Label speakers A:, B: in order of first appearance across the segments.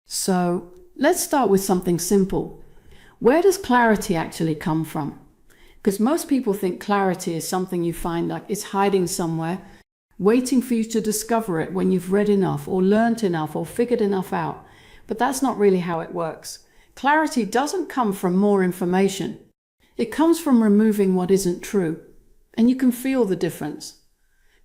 A: So let's start with something simple. Where does clarity actually come from? Because most people think clarity is something you find like it's hiding somewhere, waiting for you to discover it when you've read enough or learnt enough or figured enough out. But that's not really how it works. Clarity doesn't come from more information. It comes from removing what isn't true. And you can feel the difference.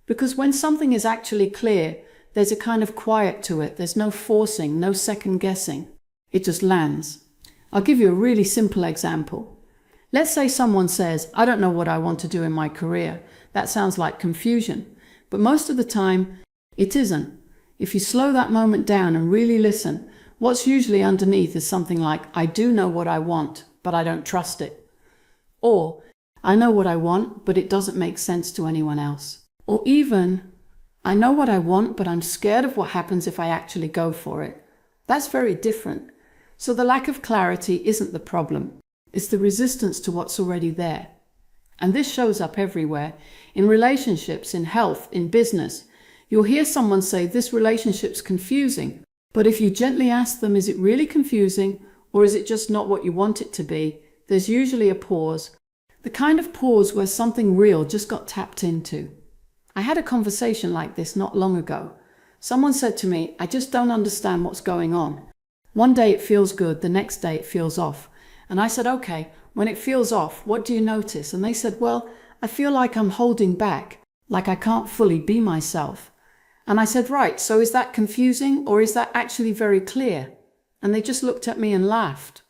A: Because when something is actually clear, there's a kind of quiet to it. There's no forcing, no second guessing. It just lands. I'll give you a really simple example. Let's say someone says, I don't know what I want to do in my career. That sounds like confusion. But most of the time, it isn't. If you slow that moment down and really listen, what's usually underneath is something like, I do know what I want, but I don't trust it. Or, I know what I want, but it doesn't make sense to anyone else. Or even, I know what I want, but I'm scared of what happens if I actually go for it. That's very different. So the lack of clarity isn't the problem. It's the resistance to what's already there. And this shows up everywhere. In relationships, in health, in business. You'll hear someone say, this relationship's confusing. But if you gently ask them, is it really confusing? Or is it just not what you want it to be? There's usually a pause. The kind of pause where something real just got tapped into. I had a conversation like this not long ago. Someone said to me, I just don't understand what's going on. One day it feels good, the next day it feels off. And I said, okay, when it feels off, what do you notice? And they said, well, I feel like I'm holding back, like I can't fully be myself. And I said, right, so is that confusing or is that actually very clear? And they just looked at me and laughed.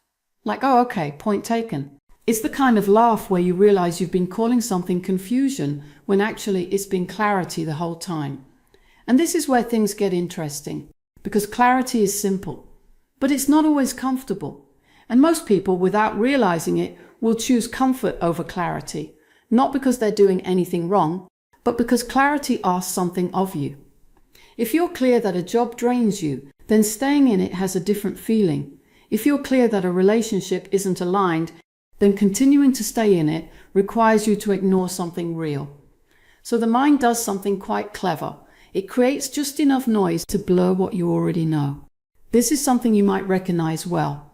A: Like, oh, okay, point taken. It's the kind of laugh where you realize you've been calling something confusion when actually it's been clarity the whole time. And this is where things get interesting, because clarity is simple, but it's not always comfortable. And most people, without realizing it, will choose comfort over clarity, not because they're doing anything wrong, but because clarity asks something of you. If you're clear that a job drains you, then staying in it has a different feeling. If you're clear that a relationship isn't aligned, then continuing to stay in it requires you to ignore something real. So the mind does something quite clever. It creates just enough noise to blur what you already know. This is something you might recognize well.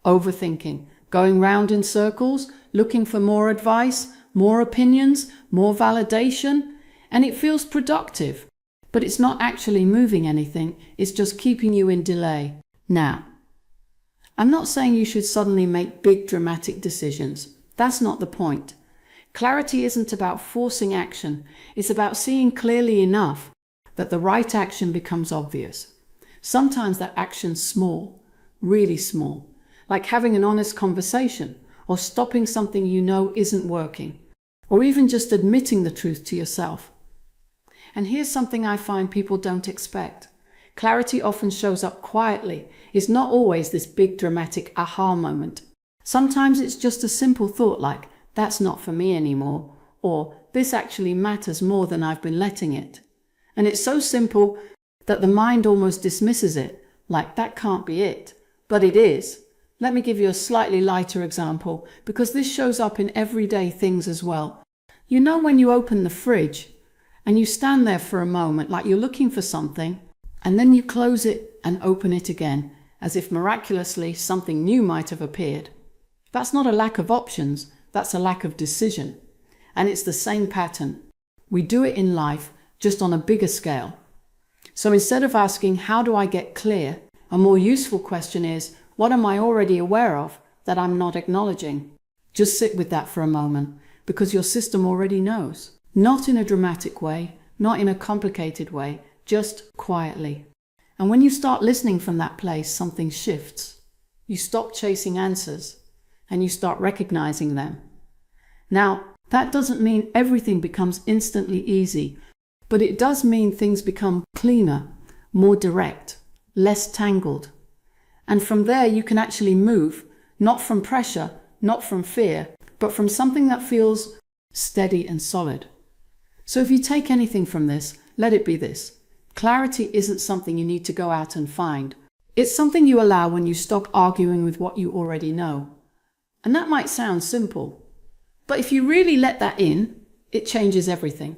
A: Overthinking, going round in circles, looking for more advice, more opinions, more validation, and it feels productive, but it's not actually moving anything, it's just keeping you in delay. Now, I'm not saying you should suddenly make big dramatic decisions. That's not the point. Clarity isn't about forcing action. It's about seeing clearly enough that the right action becomes obvious. Sometimes that action's small, really small, like having an honest conversation or stopping something you know isn't working, or even just admitting the truth to yourself. And here's something I find people don't expect. Clarity often shows up quietly. It's not always this big dramatic aha moment. Sometimes it's just a simple thought like, that's not for me anymore, or this actually matters more than I've been letting it. And it's so simple that the mind almost dismisses it, like that can't be it. But it is. Let me give you a slightly lighter example, because this shows up in everyday things as well. You know when you open the fridge and you stand there for a moment like you're looking for something, and then you close it and open it again, as if miraculously something new might have appeared. That's not a lack of options, that's a lack of decision. And it's the same pattern. We do it in life, just on a bigger scale. So instead of asking, how do I get clear? A more useful question is, what am I already aware of that I'm not acknowledging? Just sit with that for a moment, because your system already knows. Not in a dramatic way, not in a complicated way, just quietly. And when you start listening from that place, something shifts. You stop chasing answers, and you start recognizing them. Now, that doesn't mean everything becomes instantly easy, but it does mean things become cleaner, more direct, less tangled. And from there you can actually move, not from pressure, not from fear, but from something that feels steady and solid. So if you take anything from this, let it be this. Clarity isn't something you need to go out and find. It's something you allow when you stop arguing with what you already know. And that might sound simple, but if you really let that in, it changes everything.